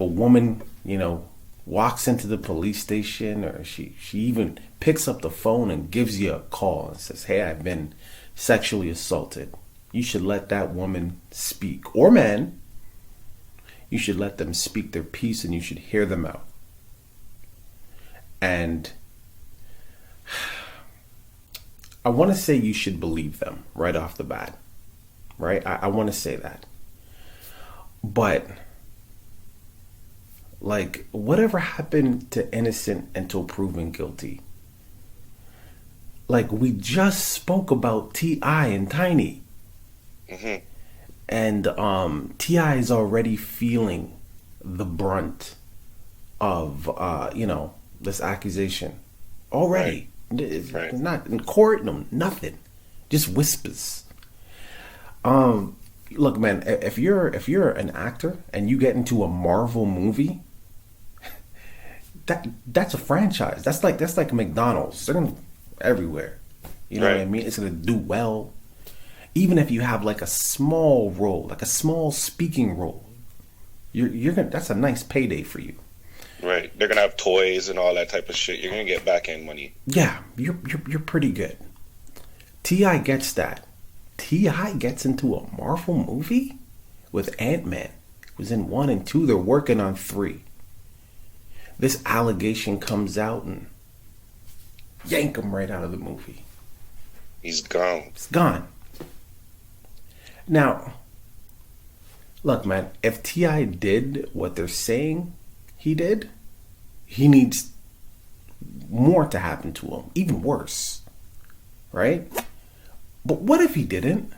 a woman, walks into the police station, or she even picks up the phone and gives you a call and says, hey, I've been sexually assaulted. You should let that woman speak, or man. You should let them speak their piece and you should hear them out. And I want to say you should believe them right off the bat, right? I want to say that. But, like, whatever happened to innocent until proven guilty? Like, we just spoke about T.I. and Tiny. Mm-hmm. And T.I. is already feeling the brunt of, this accusation. Already. Right. Not in court, nothing. Just whispers. Look, man, if you're an actor and you get into a Marvel movie, that's a franchise. That's like McDonald's. They're gonna everywhere. You know what I mean? It's gonna do well. Even if you have like a small role, like a small speaking role, you're gonna. That's a nice payday for you. Right. They're gonna have toys and all that type of shit. You're gonna get back end money. Yeah, you're pretty good. T.I. gets that. T.I. gets into a Marvel movie with AntMan. Was in 1 and 2. They're working on 3. This allegation comes out and yank him right out of the movie. He's gone. It's gone. Now, look, man, if T.I. did what they're saying he did, he needs more to happen to him. Even worse. Right? But what if he didn't?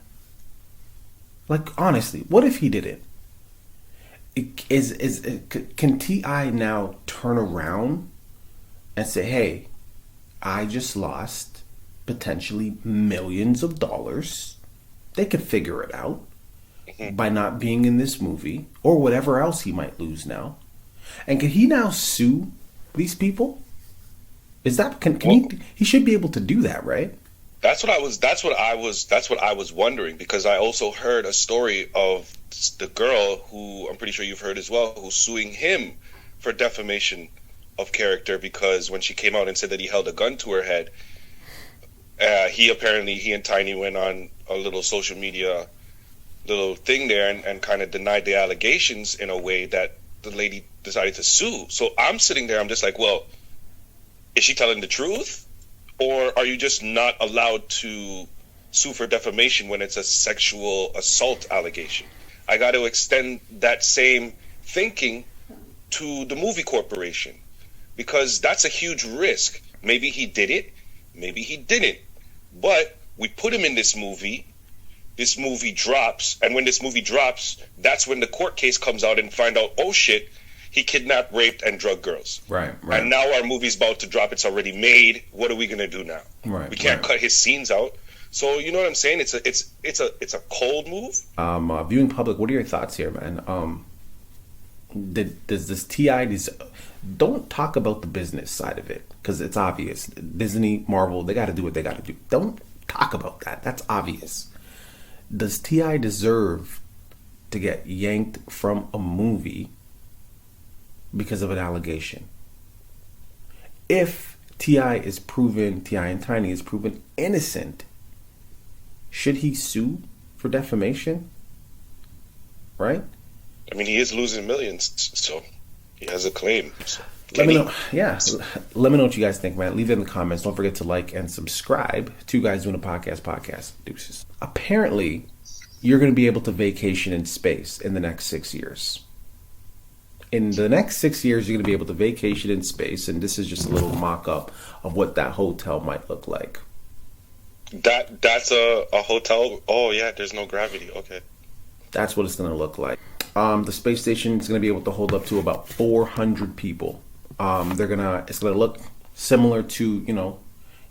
Like, honestly, what if he didn't? Can T.I. now turn around and say, hey, I just lost potentially millions of dollars. They could figure it out by not being in this movie or whatever else he might lose now. And can he now sue these people? Is that he should be able to do that, right? That's what I was wondering, because I also heard a story of the girl who I'm pretty sure you've heard as well, who's suing him for defamation of character, because when she came out and said that he held a gun to her head, he and Tiny went on a little social media little thing there and kind of denied the allegations in a way that the lady decided to sue. So I'm sitting there, I'm just like, well, is she telling the truth? Or are you just not allowed to sue for defamation when it's a sexual assault allegation? I got to extend that same thinking to the movie corporation, because that's a huge risk. Maybe he did it, maybe he didn't. But we put him in this movie drops, and when this movie drops, that's when the court case comes out and find out, oh shit, he kidnapped, raped, and drugged girls. Right. And now our movie's about to drop. It's already made. What are we gonna do now? Right. We can't cut his scenes out. So you know what I'm saying? It's a cold move. Viewing public, what are your thoughts here, man? Does this T.I. Don't talk about the business side of it, because it's obvious. Disney, Marvel, they got to do what they got to do. Don't talk about that. That's obvious. Does T.I. deserve to get yanked from a movie because of an allegation? If T.I. and Tiny is proven innocent, should he sue for defamation? Right? I mean, he is losing millions, so he has a claim. So let me know. Yeah, let me know what you guys think, man. Leave it in the comments. Don't forget to like and subscribe. 2 Guys Doing a Podcast. Deuces. Apparently, you're going to be able to vacation in space in the next 6 years. In the next 6 years, you're going to be able to vacation in space, and this is just a little mock-up of what that hotel might look like. That's a hotel? Oh, yeah, there's no gravity. Okay. That's what it's going to look like. The space station is going to be able to hold up to about 400 people. It's going to look similar to,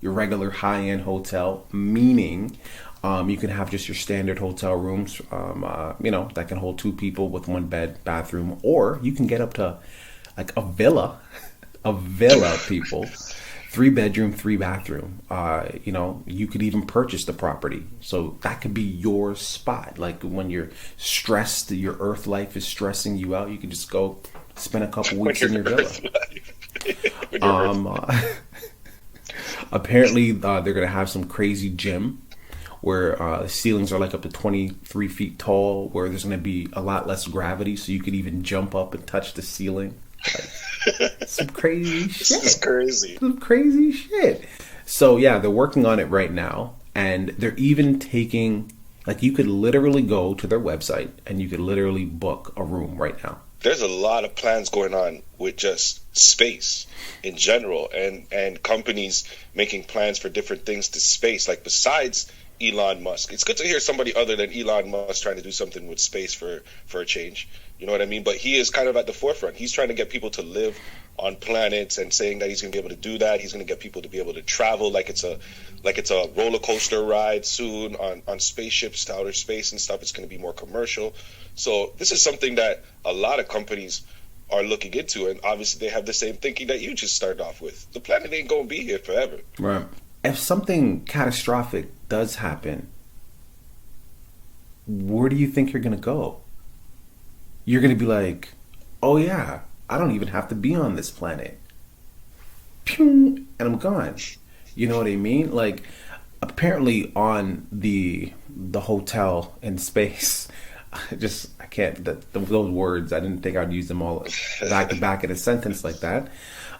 your regular high-end hotel, meaning you can have just your standard hotel rooms, that can hold 2 people with 1 bed, bathroom, or you can get up to like a villa, people, 3 bedroom, 3 bathroom. You could even purchase the property. So that could be your spot. Like when you're stressed, your earth life is stressing you out, you can just go spend a couple When weeks you're in your in villa. Earth life. When you're Earth life. Apparently, they're going to have some crazy gym where the ceilings are like up to 23 feet tall, where there's going to be a lot less gravity, so you could even jump up and touch the ceiling. Like, some crazy shit. This is crazy. Some crazy shit. So, yeah, they're working on it right now, and they're even taking, like, you could literally go to their website, and you could literally book a room right now. There's a lot of plans going on with just space in general, and companies making plans for different things to space, like besides Elon Musk. It's good to hear somebody other than Elon Musk trying to do something with space for a change. You know what I mean? But he is kind of at the forefront. He's trying to get people to live on planets and saying that he's going to be able to do that. He's going to get people to be able to travel like it's a roller coaster ride soon on spaceships to outer space and stuff. It's going to be more commercial. So this is something that a lot of companies are looking into, and obviously they have the same thinking that you just started off with. The planet ain't going to be here forever. Right. If something catastrophic does happen, where do you think you're going to go? You're going to be like, oh yeah, I don't even have to be on this planet. Pew, and I'm gone. You know what I mean? Like, apparently on the hotel in space, I can't, those words, I didn't think I'd use them all back to back in a sentence like that.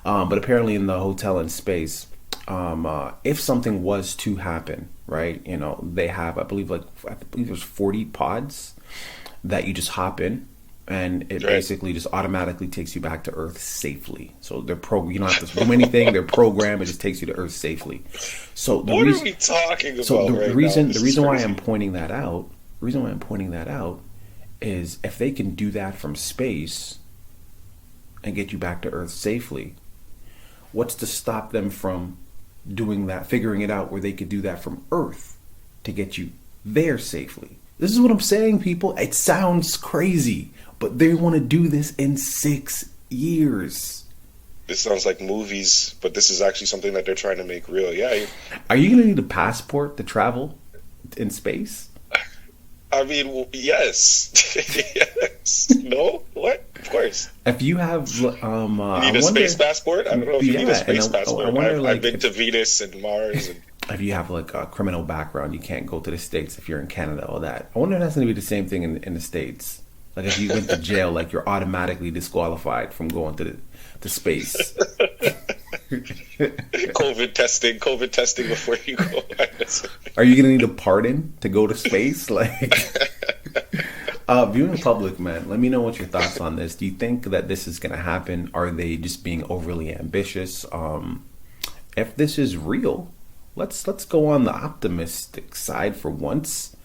But apparently in the hotel in space, if something was to happen, right, you know, they have, I believe there's 40 pods that you just hop in, and it basically just automatically takes you back to Earth safely. So you don't have to do anything. They're programmed. It just takes you to Earth safely. So what are we talking about? So the reason why I'm pointing that out is if they can do that from space and get you back to Earth safely, what's to stop them from doing that, figuring it out where they could do that from Earth to get you there safely? This is what I'm saying, people. It sounds crazy, but they want to do this in 6 years. This sounds like movies, but this is actually something that they're trying to make real. Yeah. Are you going to need a passport to travel in space? I mean, yes. Yes. No? What? Of course. If you have... you need a space passport? I don't know if you need a space passport. I've been to Venus and Mars. And... If you have like a criminal background, you can't go to the States if you're in Canada or that. I wonder if that's going to be the same thing in the States. Like if you went to jail, like you're automatically disqualified from going to space. COVID testing before you go. Are you gonna need a pardon to go to space? Like, viewing public, man. Let me know what your thoughts on this. Do you think that this is gonna happen? Are they just being overly ambitious? If this is real, let's go on the optimistic side for once.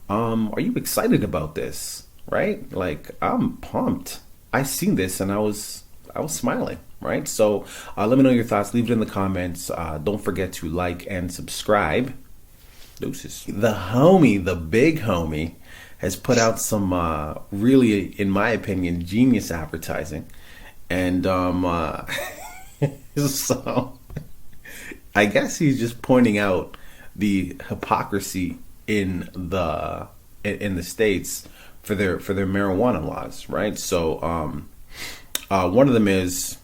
Are you excited about this? Right? Like, I'm pumped. I seen this and I was smiling. Right? So let me know your thoughts. Leave it in the comments. Don't forget to like and subscribe. Deuces. The big homie, has put out some really, in my opinion, genius advertising. And so I guess he's just pointing out the hypocrisy in the States for their marijuana laws, right? So one of them is,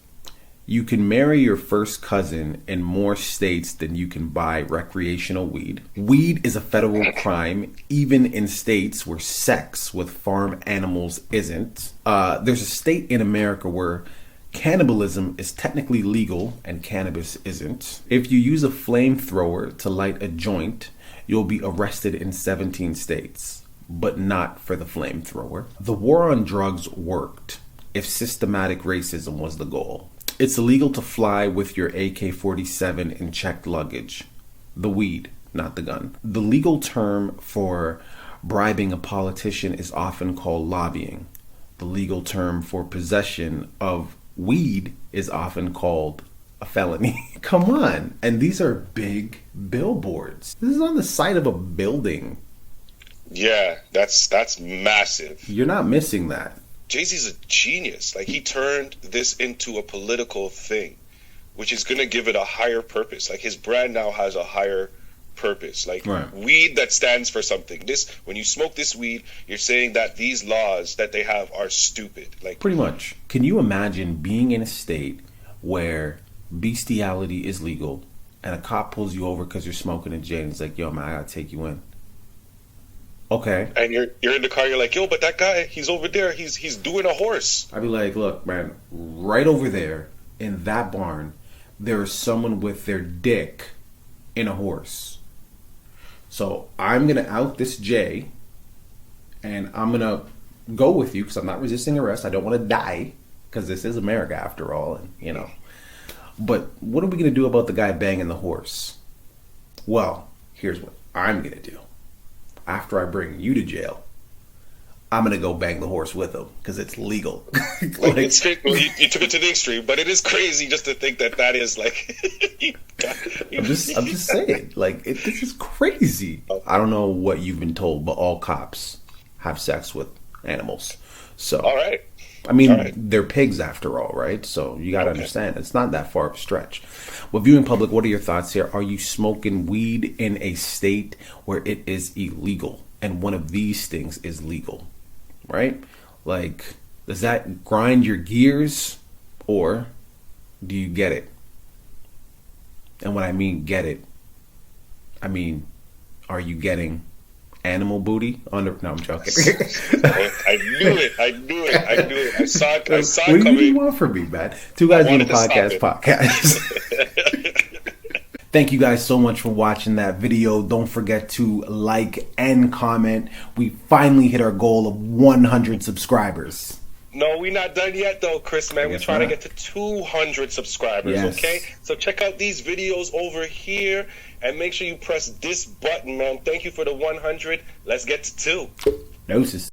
you can marry your first cousin in more states than you can buy recreational weed. Weed is a federal crime, even in states where sex with farm animals isn't. There's a state in America where cannibalism is technically legal and cannabis isn't. If you use a flamethrower to light a joint, you'll be arrested in 17 states, but not for the flamethrower. The war on drugs worked if systematic racism was the goal. It's illegal to fly with your AK-47 in checked luggage. The weed, not the gun. The legal term for bribing a politician is often called lobbying. The legal term for possession of weed is often called a felony. Come on. And these are big billboards. This is on the side of a building. Yeah, that's massive. You're not missing that. Jay-Z's a genius. Like, he turned this into a political thing, which is going to give it a higher purpose. Like, his brand now has a higher purpose. Like Right. weed that stands for something. This, when you smoke this weed, you're saying that these laws that they have are stupid. Like, Pretty much. Can you imagine being in a state where bestiality is legal and a cop pulls you over because you're smoking a J and he's like, yo, man, I gotta take you in. Okay. and you're in the car, you're like, yo, but that guy, he's over there, he's doing a horse. I'd be like, look, man, right over there in that barn, there is someone with their dick in a horse. So I'm going to out this J and I'm going to go with you because I'm not resisting arrest. I don't want to die because this is America after all. And, you know, but what are we going to do about the guy banging the horse? Well, here's what I'm going to do. After I bring you to jail, I'm going to go bang the horse with him because it's legal. Like, it's, well, you took it to the extreme, but it is crazy just to think that is like. I'm just saying, like, this is crazy. I don't know what you've been told, but all cops have sex with animals. So, All right. I mean, All right. they're pigs after all, right? So you got to understand, it's not that far of a stretch. Well, viewing public, what are your thoughts here? Are you smoking weed in a state where it is illegal and one of these things is legal, right? Like, does that grind your gears or do you get it? And when I mean get it, I mean, are you getting animal booty on the... No, I'm joking. I knew it. I saw it What coming. do you want from me, man? Two Guys Doing a Podcast. Thank you guys so much for watching that video. Don't forget to like and comment. We finally hit our goal of 100 subscribers. No, we're not done yet, though, Chris, man. We're guess trying not. to get to 200 subscribers, Yes. okay? So check out these videos over here, and make sure you press this button, man. Thank you for the 100. Let's get to 2. Doses.